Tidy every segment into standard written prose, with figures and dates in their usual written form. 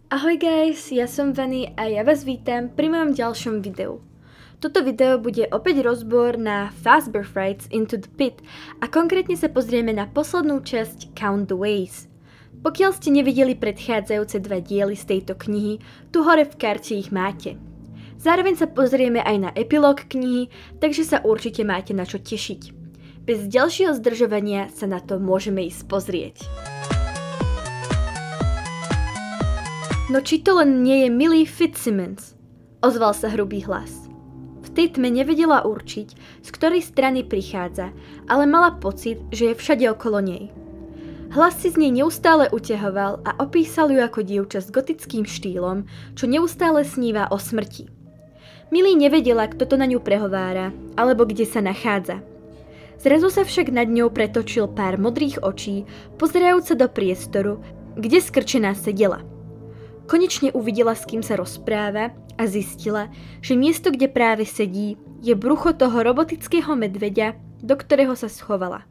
Ahoj guys, ja som Vany a ja vás vítam pri mojom ďalšom videu. Toto video bude opäť rozbor na Fazbear Frights Into the Pit a konkrétne sa pozrieme na poslednú časť Count the Ways. Pokiaľ ste nevideli predchádzajúce dva diely z tejto knihy, tu hore v karte ich máte. Zároveň sa pozrieme aj na epilóg knihy, takže sa určite máte na čo tešiť. Bez ďalšieho zdržovania sa na to môžeme ísť pozrieť. No či to len nie je Millie Fitzsimmons? Ozval sa hrubý hlas. V tej tme nevedela určiť, z ktorej strany prichádza, ale mala pocit, že je všade okolo nej. Hlas si z nej neustále uťahoval a opísal ju ako dievča s gotickým štýlom, čo neustále sníva o smrti. Millie nevedela, kto to na ňu prehovára, alebo kde sa nachádza. Zrazu sa však nad ňou pretočil pár modrých očí, pozerajúc sa do priestoru, kde skrčená sedela. Konečne uvidela, s kým sa rozpráva a zistila, že miesto, kde práve sedí, je brucho toho robotického medveďa, do ktorého sa schovala.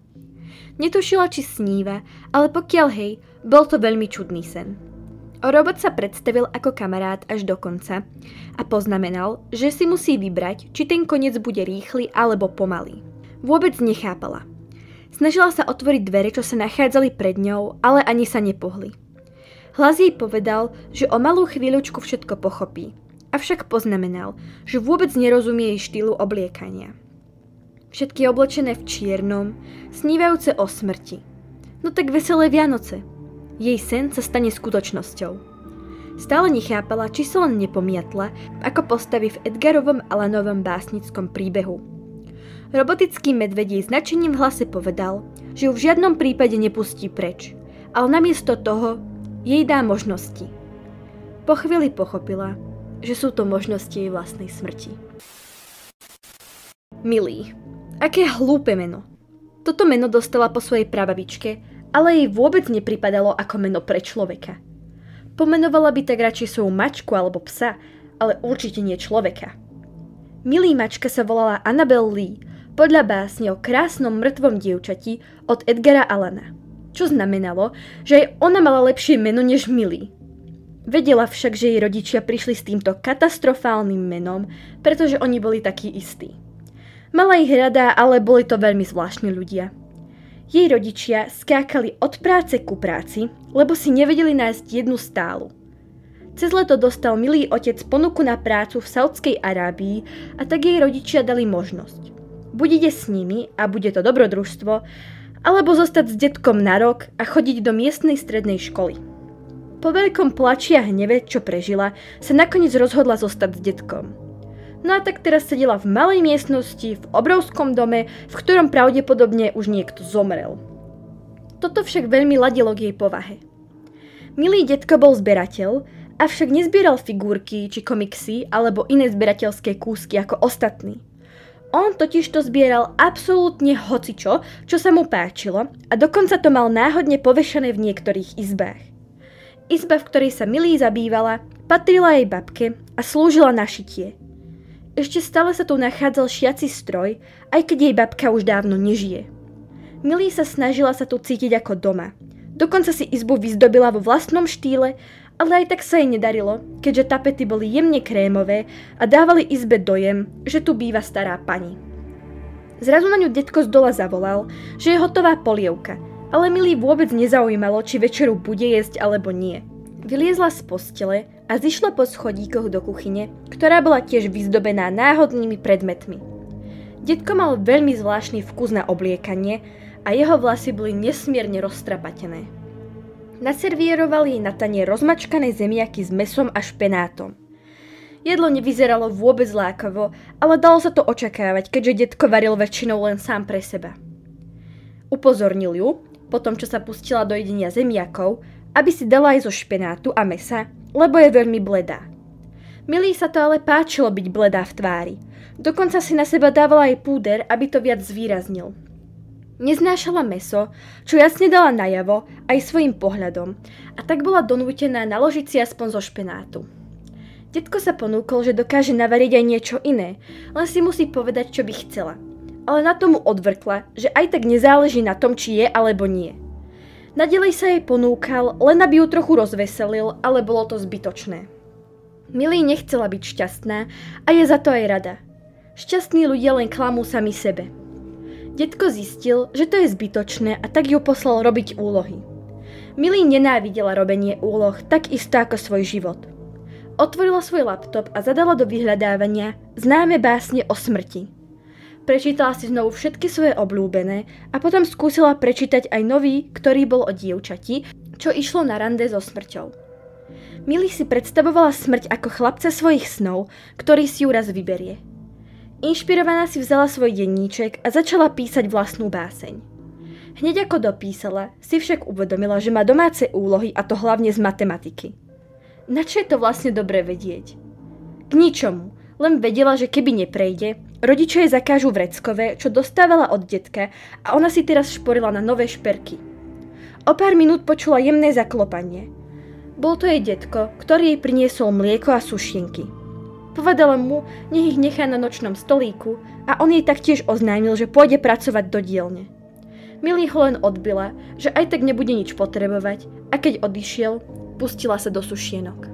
Netušila, či sníva, ale pokiaľ hej, bol to veľmi čudný sen. Robot sa predstavil ako kamarát až do konca a poznamenal, že si musí vybrať, či ten koniec bude rýchly alebo pomalý. Vôbec nechápala. Snažila sa otvoriť dvere, čo sa nachádzali pred ňou, ale ani sa nepohli. Hlas jej povedal, že o malú chvíľučku všetko pochopí, avšak poznamenal, že vôbec nerozumie jej štýlu obliekania. Všetky oblečené v čiernom, snívajúce o smrti. No tak veselé Vianoce. Jej sen sa stane skutočnosťou. Stále nechápala, či sa len nepomiatla, ako postaví v Edgarovom Allanovom básnickom príbehu. Robotický medveď jej značením v hlase povedal, že ju v žiadnom prípade nepustí preč, ale namiesto toho jej dá možnosti. Po chvíli pochopila, že sú to možnosti jej vlastnej smrti. Millie. Aké hlúpe meno. Toto meno dostala po svojej prababičke, ale jej vôbec nepripadalo ako meno pre človeka. Pomenovala by tak radšej svoju mačku alebo psa, ale určite nie človeka. Millie mačka sa volala Annabel Lee, podľa básne o krásnom mŕtvom dievčati od Edgara Allana. Čo znamenalo, že aj ona mala lepšie meno než Millie. Vedela však, že jej rodičia prišli s týmto katastrofálnym menom, pretože oni boli takí istí. Mala ich rada, ale boli to veľmi zvláštni ľudia. Jej rodičia skákali od práce ku práci, lebo si nevedeli nájsť jednu stálu. Cez leto dostal Millie otec ponuku na prácu v Saudskej Arábii a tak jej rodičia dali možnosť. Buď ide s nimi a bude to dobrodružstvo, alebo zostať s detkom na rok a chodiť do miestnej strednej školy. Po veľkom plači a hneve, čo prežila, sa nakoniec rozhodla zostať s detkom. No a tak teraz sedela v malej miestnosti, v obrovskom dome, v ktorom pravdepodobne už niekto zomrel. Toto však veľmi ladilo k jej povahe. Milý detko bol zberateľ, avšak nezbieral figurky či komiksy alebo iné zberateľské kúsky ako ostatní. On totiž to zbieral absolútne hocičo, čo sa mu páčilo a dokonca to mal náhodne povešané v niektorých izbách. Izba, v ktorej sa Millie zabývala, patrila jej babke a slúžila na šitie. Ešte stále sa tu nachádzal šiaci stroj, aj keď jej babka už dávno nežije. Millie sa snažila sa tu cítiť ako doma. Dokonca si izbu vyzdobila vo vlastnom štýle, ale aj tak sa jej nedarilo, keďže tapety boli jemne krémové a dávali izbe dojem, že tu býva stará pani. Zrazu na ňu detko z dola zavolal, že je hotová polievka, ale Millie vôbec nezaujímalo, či večeru bude jesť alebo nie. Vyliezla z postele a zišla po schodíkoch do kuchyne, ktorá bola tiež vyzdobená náhodnými predmetmi. Detko mal veľmi zvláštny vkus na obliekanie a jeho vlasy boli nesmierne roztrapatené. Naservíroval jej na tanier rozmačkané zemiaky s mesom a špenátom. Jedlo nevyzeralo vôbec lákavo, ale dalo sa to očakávať, keďže detko varil väčšinou len sám pre seba. Upozornil ju, potom čo sa pustila do jedenia zemiakov, aby si dala aj zo špenátu a mesa, lebo je veľmi bledá. Millie sa to ale páčilo byť bledá v tvári. Dokonca si na seba dávala aj púder, aby to viac zvýraznil. Neznášala mäso, čo jasne dala najavo aj svojim pohľadom a tak bola donútená naložiť si aspoň zo špenátu. Detko sa ponúkol, že dokáže navariť aj niečo iné, len si musí povedať, čo by chcela. Ale na tomu odvrkla, že aj tak nezáleží na tom, či je alebo nie. Naďalej sa jej ponúkal, len aby ju trochu rozveselil, ale bolo to zbytočné. Millie nechcela byť šťastná a je za to aj rada. Šťastní ľudia len klamú sami sebe. Detko zistil, že to je zbytočné a tak ju poslal robiť úlohy. Millie nenávidela robenie úloh tak isto ako svoj život. Otvorila svoj laptop a zadala do vyhľadávania známe básne o smrti. Prečítala si znovu všetky svoje obľúbené a potom skúsila prečítať aj nový, ktorý bol o dievčati, čo išlo na rande so smrťou. Millie si predstavovala smrť ako chlapca svojich snov, ktorý si ju raz vyberie. Inšpirovaná si vzala svoj denníček a začala písať vlastnú báseň. Hneď ako dopísala, si však uvedomila, že má domáce úlohy a to hlavne z matematiky. Načo je to vlastne dobre vedieť? K ničomu, len vedela, že keby neprejde, rodičia jej zakážu vreckové, čo dostávala od detka a ona si teraz šporila na nové šperky. O pár minút počula jemné zaklopanie. Bol to jej detko, ktorý jej priniesol mlieko a sušienky. Povedala mu, nech ich nechá na nočnom stolíku a on jej taktiež oznámil, že pôjde pracovať do dielne. Millie ho len odbila, že aj tak nebude nič potrebovať a keď odišiel, pustila sa do sušienok.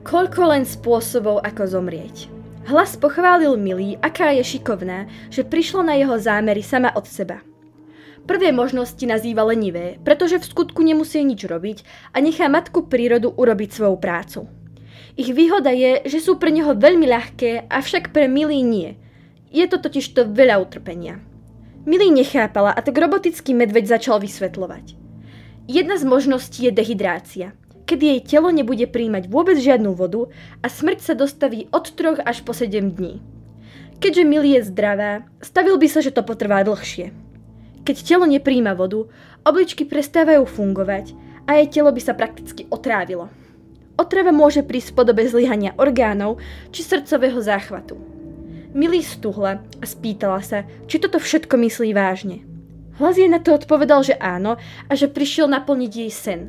Koľko len spôsobov, ako zomrieť. Hlas pochválil Millie, aká je šikovná, že prišla na jeho zámery sama od seba. Prvé možnosti nazýva lenivé, pretože v skutku nemusí nič robiť a nechá matku prírodu urobiť svoju prácu. Ich výhoda je, že sú pre neho veľmi ľahké, avšak pre Millie nie. Je to totižto veľa utrpenia. Millie nechápala a tak robotický medveď začal vysvetľovať. Jedna z možností je dehydrácia, kedy jej telo nebude prijímať vôbec žiadnu vodu a smrť sa dostaví od 3 až po 7 dní. Keďže Millie je zdravá, stavil by sa, že to potrvá dlhšie. Keď telo nepríjma vodu, obličky prestávajú fungovať a jej telo by sa prakticky otrávilo. Otrava môže prísť v podobe zlyhania orgánov či srdcového záchvatu. Millie stuhla a spýtala sa, či toto všetko myslí vážne. Hlas jej na to odpovedal, že áno a že prišiel naplniť jej sen.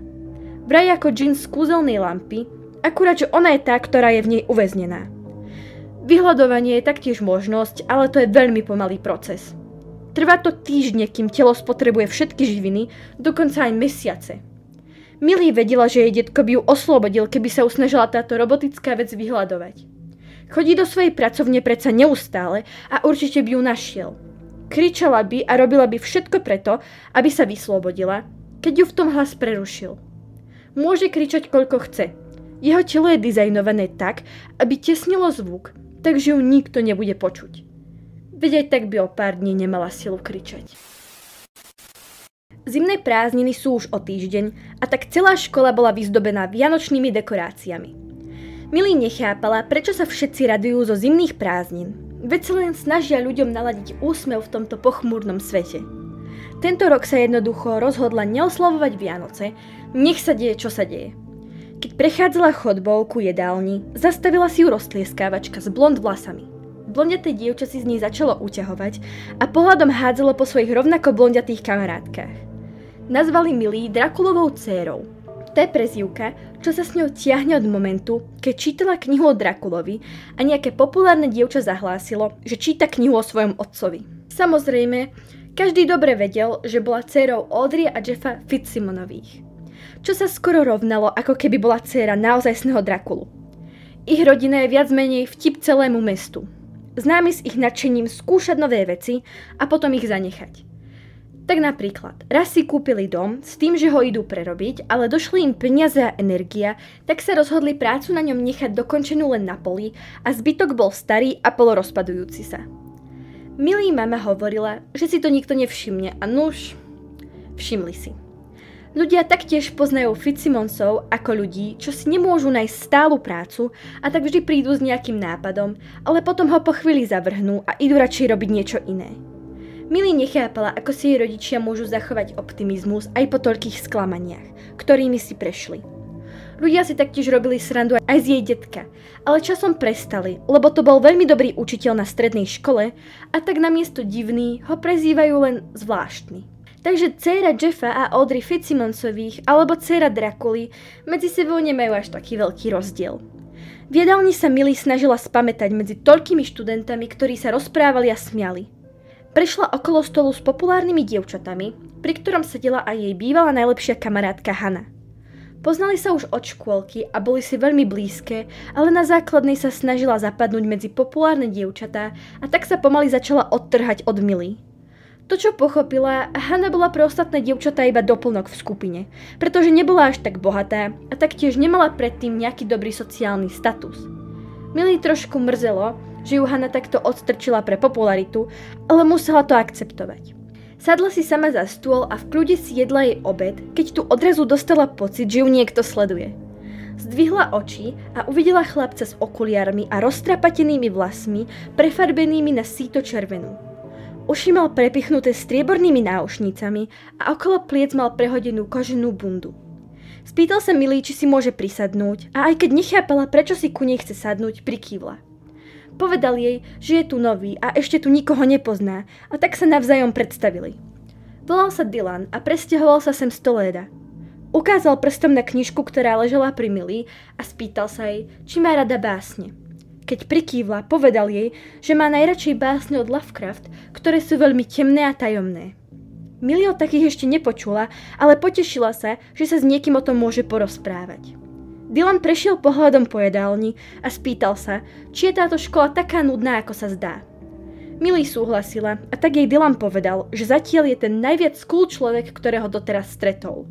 Vraj ako džin z kúzelnej lampy, akurát, že ona je tá, ktorá je v nej uväznená. Vyhľadovanie je taktiež možnosť, ale to je veľmi pomalý proces. Trvá to týždne, kým telo spotrebuje všetky živiny, dokonca aj mesiace. Millie vedela, že jej detko by ju oslobodil, keby sa usnažila táto robotická vec vyhľadovať. Chodí do svojej pracovne predsa neustále a určite by ju našiel. Kričala by a robila by všetko preto, aby sa vyslobodila, keď ju v tom hlas prerušil. Môže kričať koľko chce. Jeho telo je dizajnované tak, aby tesnilo zvuk, takže ju nikto nebude počuť. Veď aj tak by o pár dní nemala silu kričať. Zimné prázdniny sú už o týždeň a tak celá škola bola vyzdobená vianočnými dekoráciami. Millie nechápala, prečo sa všetci radujú zo zimných prázdnin. Veď sa len snažia ľuďom naladiť úsmev v tomto pochmúrnom svete. Tento rok sa jednoducho rozhodla neoslavovať Vianoce, nech sa deje, čo sa deje. Keď prechádzala chodbou ku jedálni, zastavila si ju roztlieskávačka s blond vlasami. Blondiaté dievča si z nej začalo uťahovať a pohľadom hádzalo po svojich rovnako blondiatých kamarátkach. Nazvali Millie Drakulovou dcérou. To je prezývka, čo sa s ňou tiahne od momentu, keď čítala knihu o Drakulovi a nejaké populárne dievča zahlásilo, že číta knihu o svojom otcovi. Samozrejme, každý dobre vedel, že bola dcérou Audrey a Jeffa Fitzsimonových, čo sa skoro rovnalo, ako keby bola dcéra naozajstného Drakulu. Ich rodina je viac menej vtip celému mestu. Známi s ich nadšením skúšať nové veci a potom ich zanechať. Tak napríklad, raz si kúpili dom s tým, že ho idú prerobiť, ale došli im peniaze a energia, tak sa rozhodli prácu na ňom nechať dokončenú len na poli a zbytok bol starý a polorozpadujúci sa. Millie mama hovorila, že si to nikto nevšimne a nuž, všimli si. Ľudia taktiež poznajú Fitzsimonsov ako ľudí, čo si nemôžu nájsť stálu prácu a tak vždy prídu s nejakým nápadom, ale potom ho po chvíli zavrhnú a idú radšej robiť niečo iné. Millie nechápala, ako si jej rodičia môžu zachovať optimizmus aj po toľkých sklamaniach, ktorými si prešli. Ľudia si taktiež robili srandu aj z jej detka, ale časom prestali, lebo to bol veľmi dobrý učiteľ na strednej škole a tak namiesto divný ho prezývajú len zvláštny. Takže dcéra Jeffa a Audrey Fitzsimonsových alebo dcéra Drakuly medzi sebou nemajú až taký veľký rozdiel. V jedálni sa Millie snažila spamätať medzi toľkými študentami, ktorí sa rozprávali a smiali. Prešla okolo stolu s populárnymi dievčatami, pri ktorom sedela aj jej bývalá najlepšia kamarátka Hana. Poznali sa už od škôlky a boli si veľmi blízke, ale na základnej sa snažila zapadnúť medzi populárne dievčatá a tak sa pomaly začala odtrhať od Milly. To, čo pochopila, Hana bola pre ostatné dievčatá iba doplnok v skupine, pretože nebola až tak bohatá a taktiež nemala predtým nejaký dobrý sociálny status. Milly trošku mrzelo, že ju Hana takto odstrčila pre popularitu, ale musela to akceptovať. Sadla si sama za stôl a v kľude si jedla jej obed, keď tu odrazu dostala pocit, že ju niekto sleduje. Zdvihla oči a uvidela chlapca s okuliármi a roztrapatenými vlasmi, prefarbenými na síto červenú. Uši mal prepichnuté striebornými náušnicami a okolo pliec mal prehodenú koženú bundu. Spýtal sa Milly, či si môže prisadnúť a aj keď nechápala, prečo si ku nej chce sadnúť, prikývla. Povedal jej, že je tu nový a ešte tu nikoho nepozná a tak sa navzájom predstavili. Volal sa Dylan a presťahoval sa sem z Toléda. Ukázal prstom na knižku, ktorá ležela pri Milly a spýtal sa jej, či má rada básne. Keď prikývla, povedal jej, že má najradšej básne od Lovecraft, ktoré sú veľmi temné a tajomné. Milly o takých ešte nepočula, ale potešila sa, že sa s niekým o tom môže porozprávať. Dylan prešiel pohľadom po jedálni a spýtal sa, či je táto škola taká nudná, ako sa zdá. Milly súhlasila a tak jej Dylan povedal, že zatiaľ je ten najviac cool človek, ktorého doteraz stretol.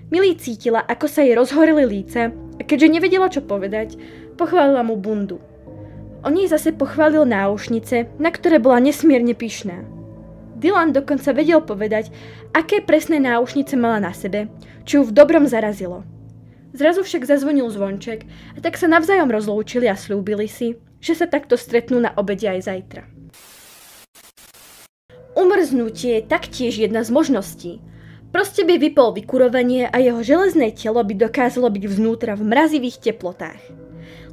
Milly cítila, ako sa jej rozhoreli líce a keďže nevedela, čo povedať, pochválila mu bundu. On jej zase pochválil náušnice, na ktoré bola nesmierne pyšná. Dylan dokonca vedel povedať, aké presné náušnice mala na sebe, čo ju v dobrom zarazilo. Zrazu však zazvonil zvonček a tak sa navzájom rozlúčili a slúbili si, že sa takto stretnú na obede aj zajtra. Umrznutie je taktiež jedna z možností. Proste by vypol vykurovanie a jeho železné telo by dokázalo byť vznútra v mrazivých teplotách.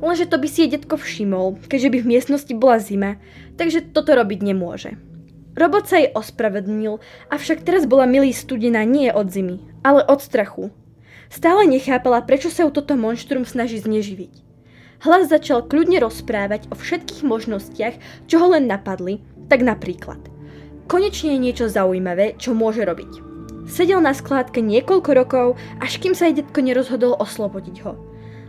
Lenže to by si jej detko všimol, keďže by v miestnosti bola zima, takže toto robiť nemôže. Robot sa jej ospravedlnil, avšak teraz bola Milly studená nie od zimy, ale od strachu. Stále nechápala, prečo sa ju toto monštrum snaží zneživiť. Hlas začal kľudne rozprávať o všetkých možnostiach, čo ho len napadli, tak napríklad. Konečne je niečo zaujímavé, čo môže robiť. Sedel na skládke niekoľko rokov, až kým sa jej detko nerozhodol oslobodiť ho.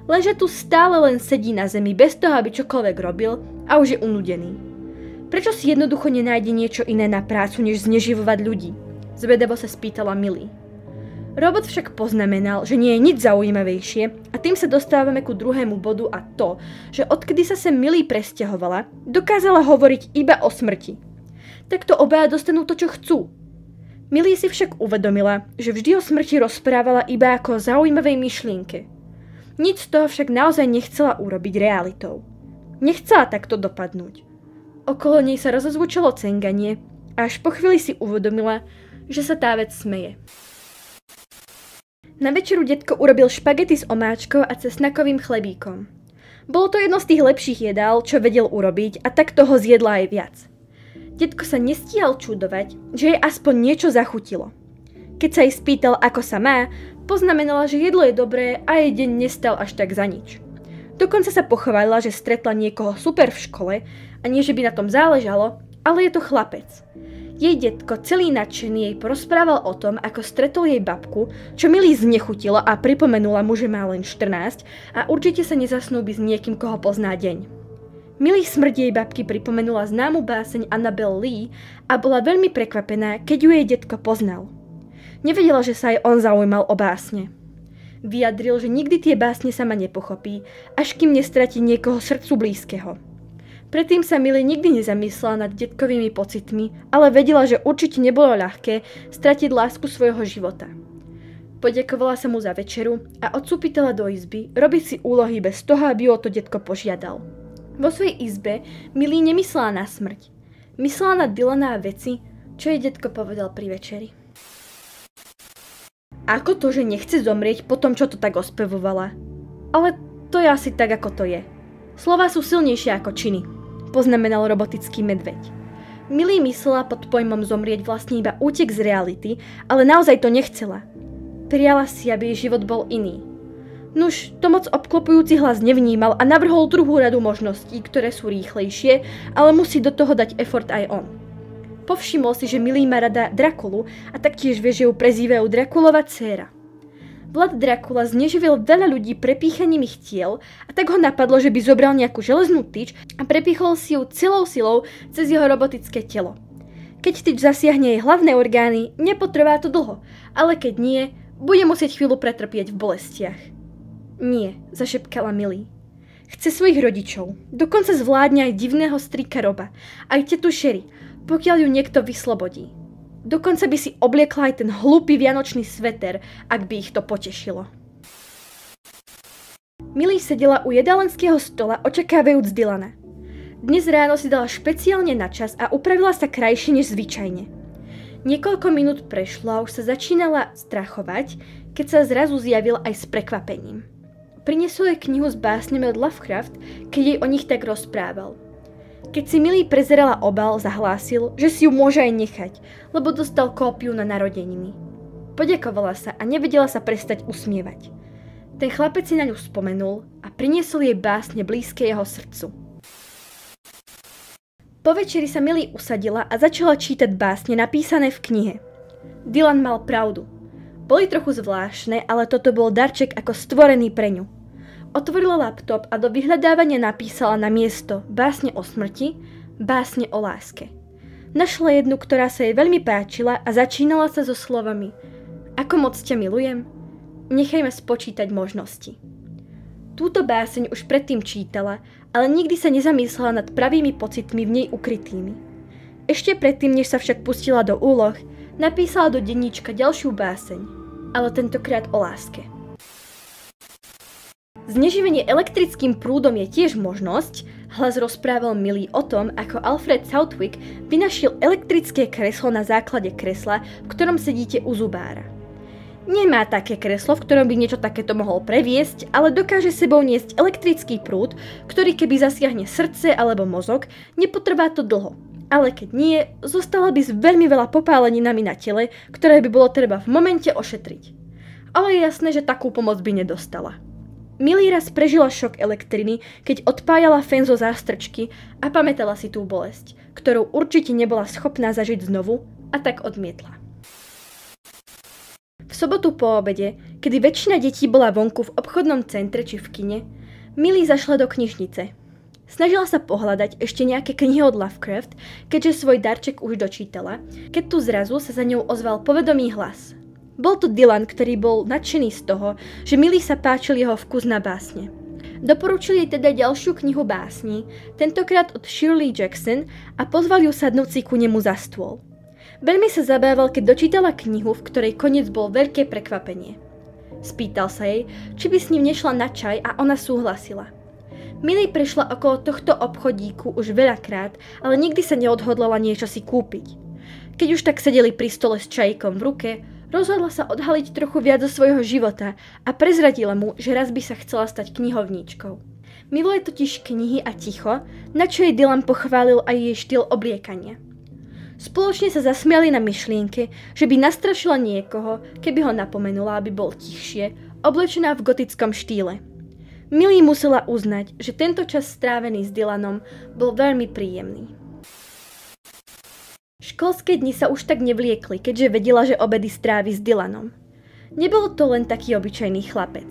Lenže tu stále len sedí na zemi bez toho, aby čokoľvek robil a už je unudený. Prečo si jednoducho nenájde niečo iné na prácu, než zneživovať ľudí? Zvedavo sa spýtala Milly. Robot však poznamenal, že nie je nič zaujímavejšie a tým sa dostávame ku druhému bodu a to, že odkedy sa sem Milly presťahovala, dokázala hovoriť iba o smrti. Takto obaja dostanú to, čo chcú. Milly si však uvedomila, že vždy o smrti rozprávala iba ako o zaujímavej myšlienke. Nic z toho však naozaj nechcela urobiť realitou. Nechcela takto dopadnúť. Okolo nej sa rozozvučalo cenganie a až po chvíli si uvedomila, že sa tá vec smeje. Na večeru detko urobil špagety s omáčkou a cesnakovým chlebíkom. Bolo to jedno z tých lepších jedál, čo vedel urobiť a tak toho zjedla aj viac. Detko sa nestíhal čudovať, že jej aspoň niečo zachutilo. Keď sa jej spýtal, ako sa má, poznamenala, že jedlo je dobré a jej deň nestal až tak za nič. Dokonca sa pochválila, že stretla niekoho super v škole a nie, že by na tom záležalo, ale je to chlapec. Jej detko celý nadšený jej porozprával o tom, ako stretol jej babku, čo Milly znechutilo a pripomenula mu, že má len 14 a určite sa nezasnúbi s niekým, koho pozná deň. Milly smrť jej babky pripomenula známu báseň Annabel Lee a bola veľmi prekvapená, keď ju jej detko poznal. Nevedela, že sa aj on zaujímal o básne. Vyjadril, že nikdy tie básne sama nepochopí, až kým nestratí niekoho srdcu blízkeho. Predtým sa Milly nikdy nezamyslela nad detkovými pocitmi, ale vedela, že určite nebolo ľahké stratiť lásku svojho života. Poďakovala sa mu za večeru a odsúpitala do izby robiť si úlohy bez toho, aby o to detko požiadal. Vo svojej izbe Milly nemyslela na smrť. Myslela na Dylana a veci, čo jej detko povedal pri večeri. Ako to, že nechce zomrieť po tom, čo to tak ospevovala? Ale to je asi tak, ako to je. Slová sú silnejšie ako činy, poznamenal robotický medveď. Milly myslela pod pojmom zomrieť vlastne iba útek z reality, ale naozaj to nechcela. Prijala si, aby jej život bol iný. Nuž, to moc obklopujúci hlas nevnímal a navrhol druhú radu možností, ktoré sú rýchlejšie, ale musí do toho dať effort aj on. Povšimol si, že Millie má rada Drakulu a taktiež vie, že ju prezývajú Drakulova dcéra. Vlad Drakula zneživil veľa ľudí prepíchaním ich tiel a tak ho napadlo, že by zobral nejakú železnú tyč a prepíchol si ju celou silou cez jeho robotické telo. Keď tyč zasiahne jej hlavné orgány, nepotrvá to dlho, ale keď nie, bude musieť chvíľu pretrpieť v bolestiach. Nie, zašepkala Millie. Chce svojich rodičov, dokonca zvládne aj divného strýka Roba, aj tetu Sherry, pokiaľ ju niekto vyslobodí. Dokonca by si obliekla aj ten hlúpy vianočný sveter, ak by ich to potešilo. Millie sedela u jedálenského stola, očakávajúc Dylana. Dnes ráno si dala špeciálne na čas a upravila sa krajšie než zvyčajne. Niekoľko minút prešlo a už sa začínala strachovať, keď sa zrazu zjavil aj s prekvapením. Priniesol jej knihu s básňami od Lovecraft, keď jej o nich tak rozprával. Keď si Millie prezerala obal, zahlásil, že si ju môže aj nechať, lebo dostal kópiu na narodeniny. Poďakovala sa a nevedela sa prestať usmievať. Ten chlapec si na ňu spomenul a priniesol jej básne blízke jeho srdcu. Po večeri sa Millie usadila a začala čítať básne napísané v knihe. Dylan mal pravdu. Boli trochu zvláštne, ale toto bol darček ako stvorený pre ňu. Otvorila laptop a do vyhľadávania napísala na miesto básne o smrti, básne o láske. Našla jednu, ktorá sa jej veľmi páčila a začínala sa so slovami: Ako moc ťa milujem? Nechajme spočítať možnosti. Túto báseň už predtým čítala, ale nikdy sa nezamyslela nad pravými pocitmi v nej ukrytými. Ešte predtým, než sa však pustila do úloh, napísala do denníčka ďalšiu báseň, ale tentokrát o láske. Zneživenie elektrickým prúdom je tiež možnosť, hlas rozprával Millie o tom, ako Alfred Southwick vynašiel elektrické kreslo na základe kresla, v ktorom sedíte u zubára. Nemá také kreslo, v ktorom by niečo takéto mohol previesť, ale dokáže sebou niesť elektrický prúd, ktorý keby zasiahne srdce alebo mozog, nepotrvá to dlho. Ale keď nie, zostala by s veľmi veľa popáleninami na tele, ktoré by bolo treba v momente ošetriť. Ale je jasné, že takú pomoc by nedostala. Millie raz prežila šok elektriny, keď odpájala fén zo zástrčky a pamätala si tú bolesť, ktorú určite nebola schopná zažiť znovu, a tak odmietla. V sobotu po obede, kedy väčšina detí bola vonku v obchodnom centre či v kine, Millie zašla do knižnice. Snažila sa pohľadať ešte nejaké knihy od Lovecraft, keďže svoj darček už dočítala, keď tu zrazu sa za ňou ozval povedomý hlas. Bol to Dylan, ktorý bol nadšený z toho, že Millie sa páčil jeho vkus na básne. Doporučil jej teda ďalšiu knihu básní, tentokrát od Shirley Jackson, a pozval ju sadnúť si ku nemu za stôl. Veľmi sa zabával, keď dočítala knihu, v ktorej koniec bol veľké prekvapenie. Spýtal sa jej, či by s ním nešla na čaj, a ona súhlasila. Millie prešla okolo tohto obchodíku už veľakrát, ale nikdy sa neodhodlala niečo si kúpiť. Keď už tak sedeli pri stole s čajíkom v ruke, rozhodla sa odhaliť trochu viac zo svojho života a prezradila mu, že raz by sa chcela stať knihovníčkou. Miluje totiž knihy a ticho, na čo jej Dylan pochválil aj jej štýl obliekania. Spoločne sa zasmiali na myšlienke, že by nastrašila niekoho, keby ho napomenula, aby bol tichšie, oblečená v gotickom štýle. Millie musela uznať, že tento čas strávený s Dylanom bol veľmi príjemný. Školské dni sa už tak nevliekli, keďže vedela, že obedy strávi s Dylanom. Nebol to len taký obyčajný chlapec.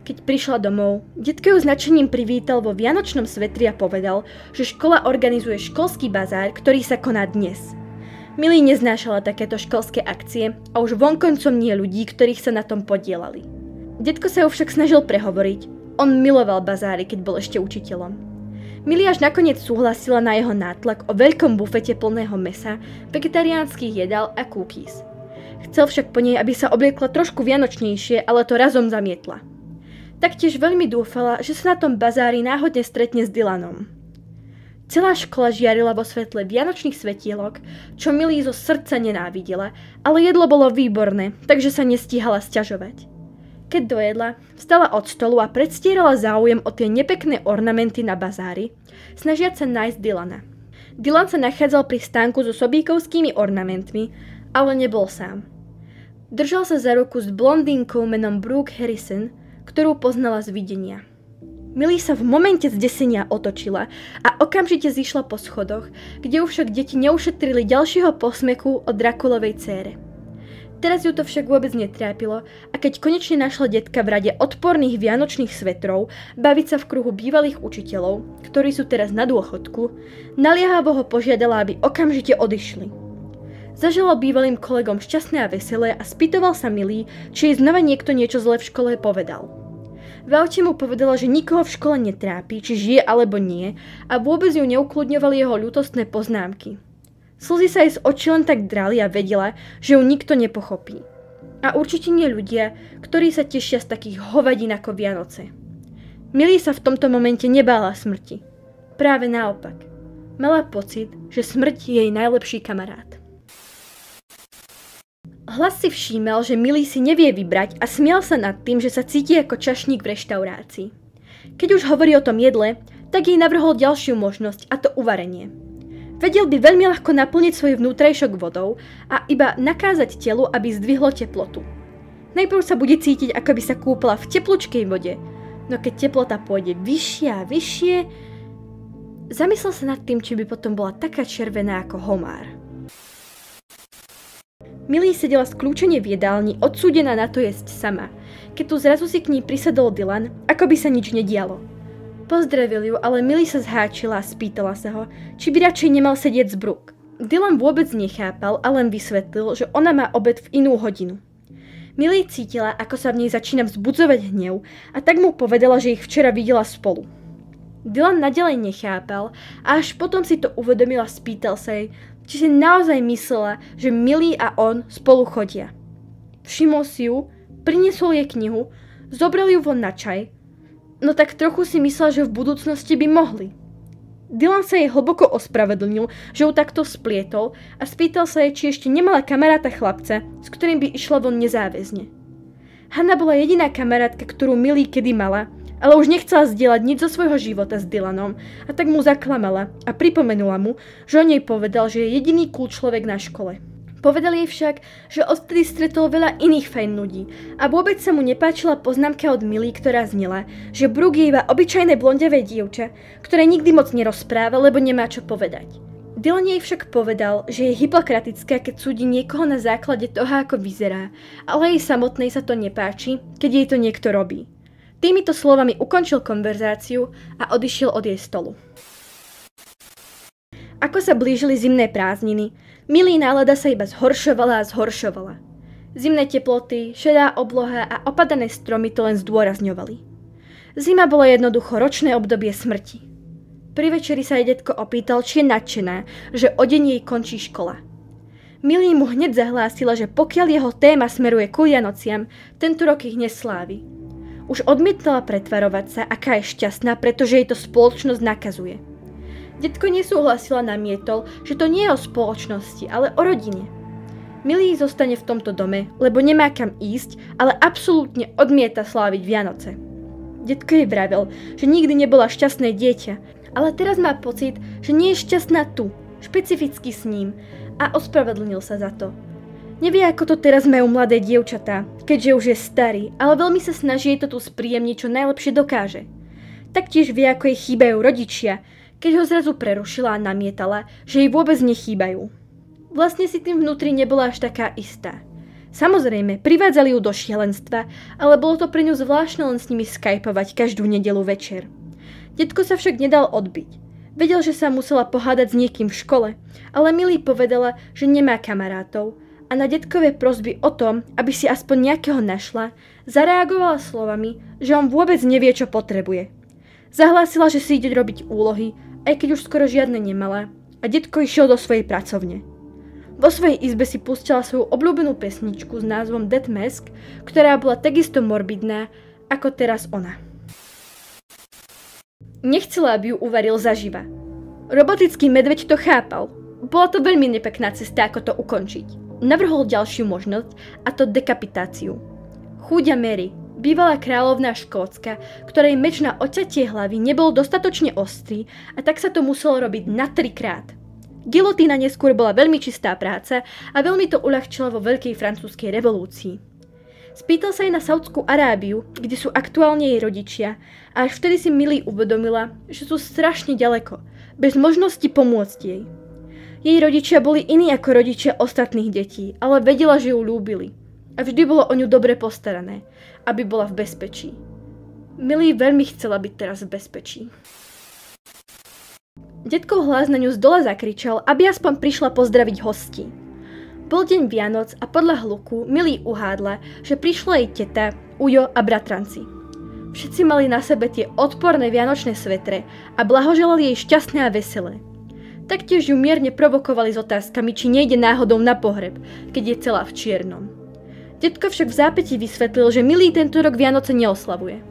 Keď prišla domov, detko ju s nadšením privítal vo vianočnom svetri a povedal, že škola organizuje školský bazár, ktorý sa koná dnes. Millie neznášala takéto školské akcie a už vonkoncom nie ľudí, ktorých sa na tom podielali. Detko sa ju však snažil prehovoriť. On miloval bazáry, keď bol ešte učiteľom. Millie až nakoniec súhlasila na jeho nátlak o veľkom bufete plného mäsa, vegetariánskych jedál a cookies. Chcel však po nej, aby sa obliekla trošku vianočnejšie, ale to razom zamietla. Taktiež veľmi dúfala, že sa na tom bazári náhodne stretne s Dylanom. Celá škola žiarila vo svetle vianočných svetielok, čo Millie zo srdca nenávidela, ale jedlo bolo výborné, takže sa nestíhala sťažovať. Keď dojedla, vstala od stolu a predstierala záujem o tie nepekné ornamenty na bazári, snažiac sa nájsť Dylana. Dylan sa nachádzal pri stánku so sobíkovskými ornamentmi, ale nebol sám. Držal sa za ruku s blondínkou menom Brooke Harrison, ktorú poznala z videnia. Millie sa v momente zdesenia otočila a okamžite zišla po schodoch, kde už však deti neušetrili ďalšieho posmechu od Drakulovej cére. Teraz ju to však vôbec netrápilo a keď konečne našla detka v rade odporných vianočných svetrov baviť sa v kruhu bývalých učiteľov, ktorí sú teraz na dôchodku, naliehavo ho požiadala, aby okamžite odišli. Zaželal bývalým kolegom šťastné a veselé a spýtoval sa Millie, či jej znova niekto niečo zle v škole povedal. V aute mu povedala, že nikoho v škole netrápi, či žije alebo nie, a vôbec ju neukludňovali jeho ľútostné poznámky. Slzy sa jej z očí len tak drali a vedela, že ju nikto nepochopí. A určite nie ľudia, ktorí sa tešia z takých hovadín ako Vianoce. Millie sa v tomto momente nebála smrti. Práve naopak. Mala pocit, že smrť je jej najlepší kamarát. Hlas si všímal, že Millie si nevie vybrať a smial sa nad tým, že sa cíti ako čašník v reštaurácii. Keď už hovorí o tom jedle, tak jej navrhol ďalšiu možnosť, a to uvarenie. Vedel by veľmi ľahko naplniť svoj vnútrajšok vodou a iba nakázať telu, aby zdvihlo teplotu. Najprv sa bude cítiť, ako by sa kúpala v teplúčkej vode, no keď teplota pôjde vyššie a vyššie, zamyslel sa nad tým, či by potom bola taká červená ako homár. Millie sedela skľúčene v jedálni, odsúdená na to jesť sama, keď tu zrazu si k ní prisadol Dylan, ako by sa nič nedialo. Pozdravil ju, ale Millie sa zháčila a spýtala sa ho, či by radšej nemal sedieť z Brooke. Dylan vôbec nechápal a len vysvetlil, že ona má obed v inú hodinu. Millie cítila, ako sa v nej začína vzbudzovať hnev, a tak mu povedala, že ich včera videla spolu. Dylan naďalej nechápal a až potom si to uvedomila, spýtal sa jej, či si naozaj myslela, že Millie a on spolu chodia. Všimol si ju, priniesol jej knihu, zobral ju von na čaj, no tak trochu si myslela, že v budúcnosti by mohli. Dylan sa jej hlboko ospravedlnil, že ju takto splietol a spýtal sa jej, či ešte nemala kamaráta chlapca, s ktorým by išla von nezáväzne. Hannah bola jediná kamarátka, ktorú Millie kedy mala, ale už nechcela zdieľať nič zo svojho života s Dylanom a tak mu zaklamala a pripomenula mu, že o nej povedal, že je jediný cool človek na škole. Povedal jej však, že odtedy stretol veľa iných fajn ľudí a vôbec sa mu nepáčila poznámka od Millie, ktorá znela, že Brooke je iba obyčajné blondiavé dievča, ktoré nikdy moc nerozpráva, lebo nemá čo povedať. Dylan jej však povedal, že je hypokratická, keď súdi niekoho na základe toho, ako vyzerá, ale jej samotnej sa to nepáči, keď jej to niekto robí. Týmito slovami ukončil konverzáciu a odišiel od jej stolu. Ako sa blížili zimné prázdniny, Millie nálada sa iba zhoršovala a zhoršovala. Zimné teploty, šedá obloha a opadané stromy to len zdôrazňovali. Zima bola jednoducho ročné obdobie smrti. Pri večeri sa jej detko opýtal, či je nadšená, že o deň jej končí škola. Millie mu hneď zahlásila, že pokiaľ jeho téma smeruje ku Vianociam, tento rok ich neslávi. Už odmietala pretvarovať sa, aká je šťastná, pretože jej to spoločnosť nakazuje. Detko nesúhlasila, namietol, že to nie je o spoločnosti, ale o rodine. Millie zostane v tomto dome, lebo nemá kam ísť, ale absolútne odmieta sláviť Vianoce. Detko jej vravel, že nikdy nebola šťastné dieťa, ale teraz má pocit, že nie je šťastná tu, špecificky s ním, a ospravedlnil sa za to. Nevie, ako to teraz majú mladé dievčatá, keďže už je starý, ale veľmi sa snaží to tu spríjemniť, čo najlepšie dokáže. Taktiež vie, ako jej chýbajú rodičia, keď ho zrazu prerušila a namietala, že jej vôbec nechýbajú. Vlastne si tým vnútri nebola až taká istá. Samozrejme, privádzali ju do šialenstva, ale bolo to pre ňu zvláštne len s nimi skypovať každú nedeľu večer. Detko sa však nedal odbiť. Vedel, že sa musela pohádať s niekým v škole, ale Millie povedala, že nemá kamarátov, a na detkové prosby o tom, aby si aspoň nejakého našla, zareagovala slovami, že on vôbec nevie, čo potrebuje. Zahlásila, že si ide robiť úlohy, aj keď už skoro žiadne nemala, a detko išiel do svojej pracovne. Vo svojej izbe si pustila svoju obľúbenú pesničku s názvom Dead Mask, ktorá bola takisto morbidná, ako teraz ona. Nechcela, aby ju uvaril zaživa. Robotický medveď to chápal. Bola to veľmi nepekná cesta, ako to ukončiť. Navrhol ďalšiu možnosť, a to dekapitáciu. Chúďa Mary, bývalá kráľovná Škótska, ktorej meč na odťatie hlavy nebol dostatočne ostrý, a tak sa to muselo robiť na 3-krát. Gilotína neskôr bola veľmi čistá práca a veľmi to uľahčila vo Veľkej francúzskej revolúcii. Spýtal sa jej na Saúdskú Arábiu, kde sú aktuálne jej rodičia, a až vtedy si Millie uvedomila, že sú strašne ďaleko, bez možnosti pomôcť jej. Jej rodičia boli iní ako rodičia ostatných detí, ale vedela, že ju ľúbili. A vždy bolo o ňu dobre postarané, aby bola v bezpečí. Millie veľmi chcela byť teraz v bezpečí. Detkov hlas na ňu z dola zakričal, aby aspoň prišla pozdraviť hostí. Bol deň Vianoc a podľa hluku Millie uhádla, že prišla jej teta, ujo a bratranci. Všetci mali na sebe tie odporné vianočné svetre a blahoželali jej šťastné a veselé. Taktiež ju mierne provokovali s otázkami, či nejde náhodou na pohreb, keď je celá v čiernom. Detko však v zápätí vysvetlil, že Millie tento rok Vianoce neoslavuje.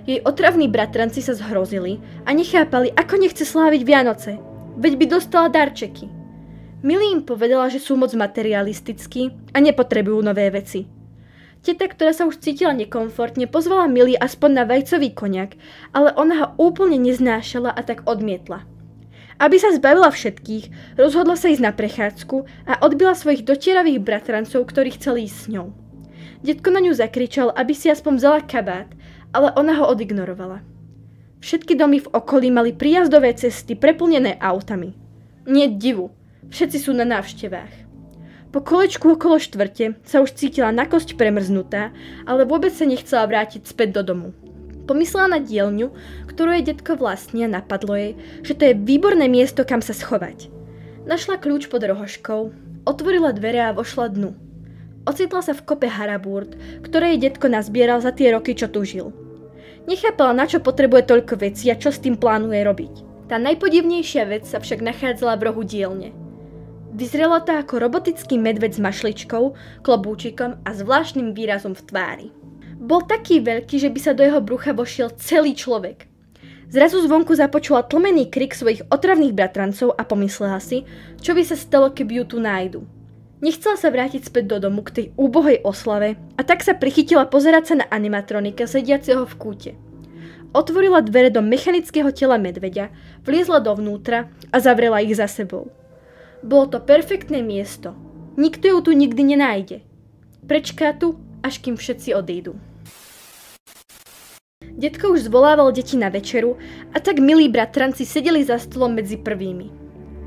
Jej otravní bratranci sa zhrozili a nechápali, ako nechce sláviť Vianoce, veď by dostala darčeky. Millie im povedala, že sú moc materialistickí a nepotrebujú nové veci. Teta, ktorá sa už cítila nekomfortne, pozvala Millie aspoň na vajcový koniak, ale ona ho úplne neznášala a tak odmietla. Aby sa zbavila všetkých, rozhodla sa ísť na prechádzku a odbila svojich dotieravých bratrancov, ktorí chceli ísť s ňou. Detko na ňu zakričal, aby si aspoň vzala kabát, ale ona ho odignorovala. Všetky domy v okolí mali príjazdové cesty preplnené autami. Nie divu. Všetci sú na návštevách. Po kolečku okolo štvrte sa už cítila na kosť premrznutá, ale vôbec sa nechcela vrátiť späť do domu. Pomyslela na dielňu, ktorú jej detko vlastní a napadlo jej, že to je výborné miesto, kam sa schovať. Našla kľúč pod rohožkou, otvorila dvere a vošla dnu. Ocitla sa v kope harabúrd, ktoré jej detko nazbieral za tie roky, čo tu žil. Nechápala, na čo potrebuje toľko vecí a čo s tým plánuje robiť. Tá najpodivnejšia vec sa však nachádzala v rohu dielne. Vyzerala to ako robotický medveď s mašličkou, klobúčikom a zvláštnym výrazom v tvári. Bol taký veľký, že by sa do jeho brucha vošiel celý človek. Zrazu zvonku započula tlmený krik svojich otravných bratrancov a pomyslela si, čo by sa stalo, keby ju tu nájdu. Nechcela sa vrátiť späť do domu k tej úbohej oslave a tak sa prichytila pozerať sa na animatronika sediaceho v kúte. Otvorila dvere do mechanického tela medveďa, vliezla dovnútra a zavrela ich za sebou. Bolo to perfektné miesto. Nikto ju tu nikdy nenájde. Prečká tu, až kým všetci odídu. Detko už zvolával deti na večeru a tak milí bratranci sedeli za stolom medzi prvými.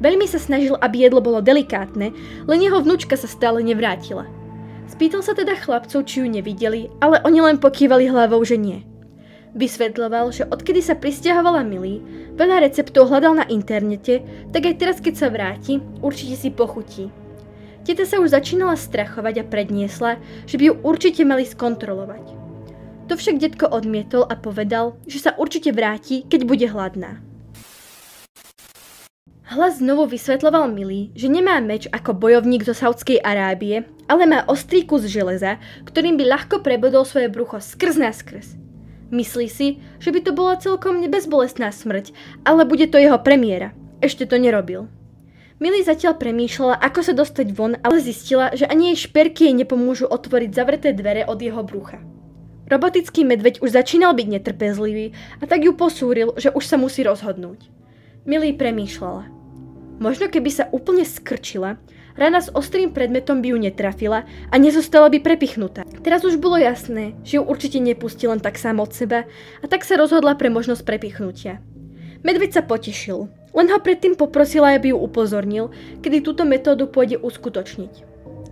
Veľmi sa snažil, aby jedlo bolo delikátne, len jeho vnúčka sa stále nevrátila. Spýtal sa teda chlapcov, či ju nevideli, ale oni len pokývali hlavou, že nie. Vysvetľoval, že odkedy sa prisťahovala Millie, veľa receptov hľadal na internete, tak aj teraz, keď sa vráti, určite si pochutí. Teta sa už začínala strachovať a predniesla, že by ju určite mali skontrolovať. To však detko odmietol a povedal, že sa určite vráti, keď bude hladná. Hlas znovu vysvetľoval Millie, že nemá meč ako bojovník zo Saúdskej Arábie, ale má ostrý kus železa, ktorým by ľahko prebodol svoje brucho skrz naskrz. Myslí si, že by to bola celkom bezbolestná smrť, ale bude to jeho premiéra. Ešte to nerobil. Millie zatiaľ premýšľala, ako sa dostať von, ale zistila, že ani jej šperky jej nepomôžu otvoriť zavreté dvere od jeho brucha. Robotický medveď už začínal byť netrpezlivý a tak ju posúril, že už sa musí rozhodnúť. Millie premýšľala. Možno keby sa úplne skrčila, rana s ostrým predmetom by ju netrafila a nezostala by prepichnutá. Teraz už bolo jasné, že ju určite nepustí len tak sám od seba a tak sa rozhodla pre možnosť prepichnutia. Medveď sa potešil, len ho predtým poprosila, aby ju upozornil, kedy túto metódu pôjde uskutočniť.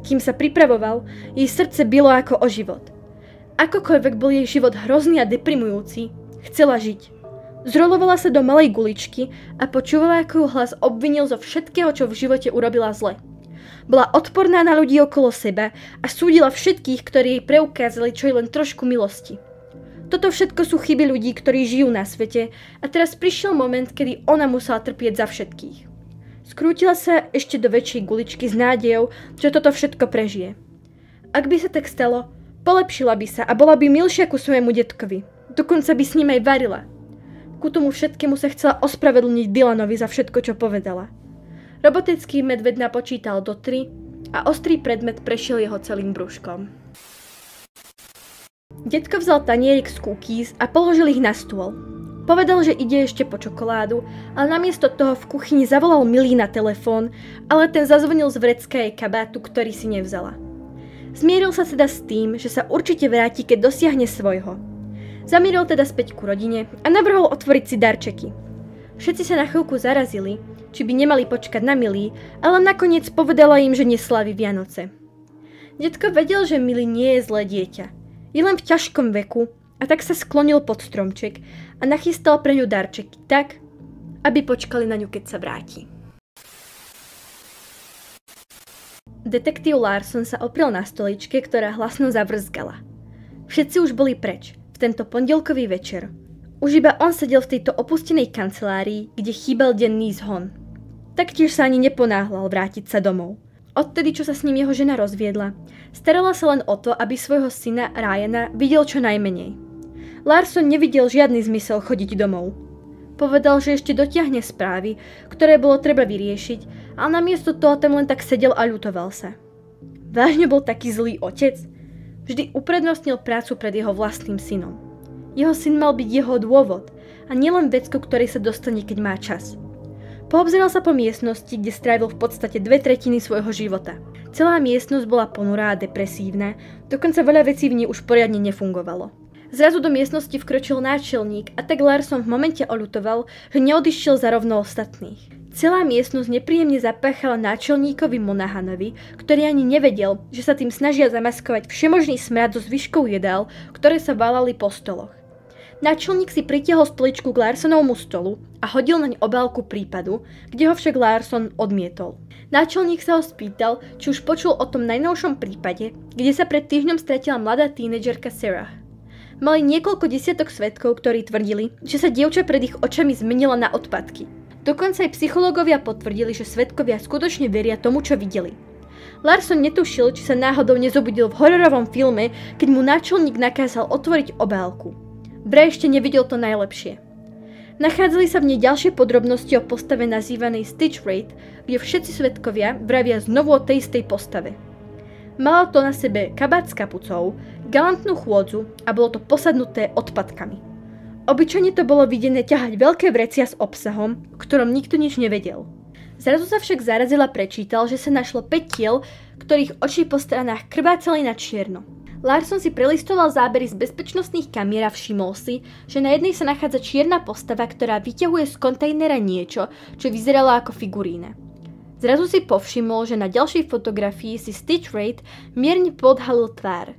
Kým sa pripravoval, jej srdce bilo ako o život. Akokoľvek bol jej život hrozný a deprimujúci, chcela žiť. Zrolovala sa do malej guličky a počúvala, ako ju hlas obvinil zo všetkého, čo v živote urobila zle. Bola odporná na ľudí okolo seba a súdila všetkých, ktorí jej preukázali čo je len trošku milosti. Toto všetko sú chyby ľudí, ktorí žijú na svete a teraz prišiel moment, kedy ona musela trpieť za všetkých. Skrútila sa ešte do väčšej guličky s nádejou, že toto všetko prežije. Ak by sa tak stalo, polepšila by sa a bola by milšia ku svojemu detkovi. Dokonca by s ním aj varila. Ku tomu všetkému sa chcela ospravedlniť Dylanovi za všetko, čo povedala. Robotický medveď napočítal do 3 a ostrý predmet prešiel jeho celým brúškom. Detko vzal tanierik z cookies a položil ich na stôl. Povedal, že ide ešte po čokoládu, ale namiesto toho v kuchyni zavolal Millie na telefón, ale ten zazvonil z vrecka jej kabátu, ktorý si nevzala. Zmieril sa teda s tým, že sa určite vráti, keď dosiahne svojho. Zamieril teda späť ku rodine a navrhol otvoriť si darčeky. Všetci sa na chvíľku zarazili, či by nemali počkať na Millie, ale nakoniec povedala im, že neslaví Vianoce. Detko vedel, že Millie nie je zlé dieťa. Je len v ťažkom veku a tak sa sklonil pod stromček a nachystal pre ňu darčeky tak, aby počkali na ňu, keď sa vráti. Detektív Larson sa oprel na stoličke, ktorá hlasno zavrzgala. Všetci už boli preč, v tento pondelkový večer. Už iba on sedel v tejto opustenej kancelárii, kde chýbal denný zhon. Taktiež sa ani neponáhľal vrátiť sa domov. Odtedy, čo sa s ním jeho žena rozviedla, starala sa len o to, aby svojho syna Ryana videl čo najmenej. Larson nevidel žiadny zmysel chodiť domov. Povedal, že ešte dotiahne správy, ktoré bolo treba vyriešiť, ale namiesto toho tam len tak sedel a ľutoval sa. Vážne bol taký zlý otec? Vždy uprednostnil prácu pred jeho vlastným synom. Jeho syn mal byť jeho dôvod a nielen vec, ku ktorej sa dostane, keď má čas. Poobzeral sa po miestnosti, kde strávil v podstate 2/3 svojho života. Celá miestnosť bola ponurá a depresívna, dokonca veľa vecí v nej už poriadne nefungovalo. Zrazu do miestnosti vkročil náčelník a tak Larson v momente oľutoval, že neodišiel za rovno ostatných. Celá miestnosť nepríjemne zapáchala náčelníkovi Monahanovi, ktorý ani nevedel, že sa tým snažia zamaskovať všemožný smrad zo zvyškov jedál, ktoré sa válali po stoloch. Náčelník si pritiahol stoličku k Larsonovmu stolu a hodil naň obálku prípadu, kde ho však Larson odmietol. Náčelník sa ho spýtal, či už počul o tom najnovšom prípade, kde sa pred týždňom stratila mladá tínedžerka Sarah. Mali niekoľko desiatok svedkov, ktorí tvrdili, že sa dievča pred ich očami zmenila na odpadky. Dokonca aj psychológovia potvrdili, že svedkovia skutočne veria tomu, čo videli. Larson netušil, či sa náhodou nezobudil v hororovom filme, keď mu náčelník nakázal otvoriť obálku. Vraj ešte nevidel to najlepšie. Nachádzali sa v nej ďalšie podrobnosti o postave nazývanej Stitch Wraith, kde všetci svedkovia vravia znovu o tej istej postave. Mala to na sebe kabát s kapucou, galantnú chôdzu a bolo to posadnuté odpadkami. Obyčajne to bolo videné ťahať veľké vrecia s obsahom, o ktorom nikto nič nevedel. Zrazu sa však zarazil a prečítal, že sa našlo 5 tiel, ktorých oči po stranách krvácali na čierno. Larson si prelistoval zábery z bezpečnostných kamier a všimol si, že na jednej sa nachádza čierna postava, ktorá vyťahuje z kontajnera niečo, čo vyzeralo ako figurína. Zrazu si povšimol, že na ďalšej fotografii si Stitch Wraith mierne podhalil tvár.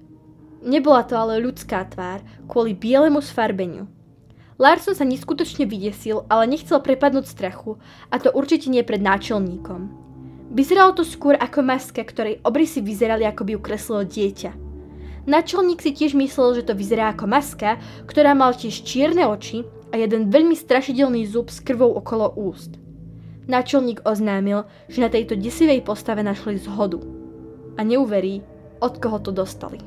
Nebola to ale ľudská tvár, kvôli bielemu sfarbeniu. Larson sa neskutočne vydesil, ale nechcel prepadnúť strachu, a to určite nie pred náčelníkom. Vyzeralo to skôr ako maska, ktorej obrysy vyzerali, ako by ju kreslilo dieťa. Náčelník si tiež myslel, že to vyzerá ako maska, ktorá mal tiež čierne oči a jeden veľmi strašidelný zub s krvou okolo úst. Náčelník oznámil, že na tejto desivej postave našli zhodu. A neuverí, od koho to dostali.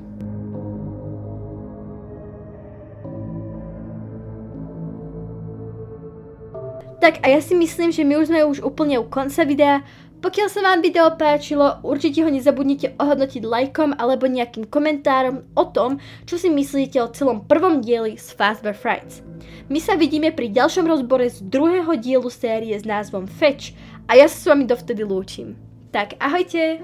Tak a ja si myslím, že my už sme úplne u konca videa. Pokiaľ sa vám video páčilo, určite ho nezabudnite ohodnotiť lajkom alebo nejakým komentárom o tom, čo si myslíte o celom prvom dieli z Fazbear Frights. My sa vidíme pri ďalšom rozbore z druhého dielu série s názvom Fetch a ja sa s vami dovtedy lúčim. Tak ahojte!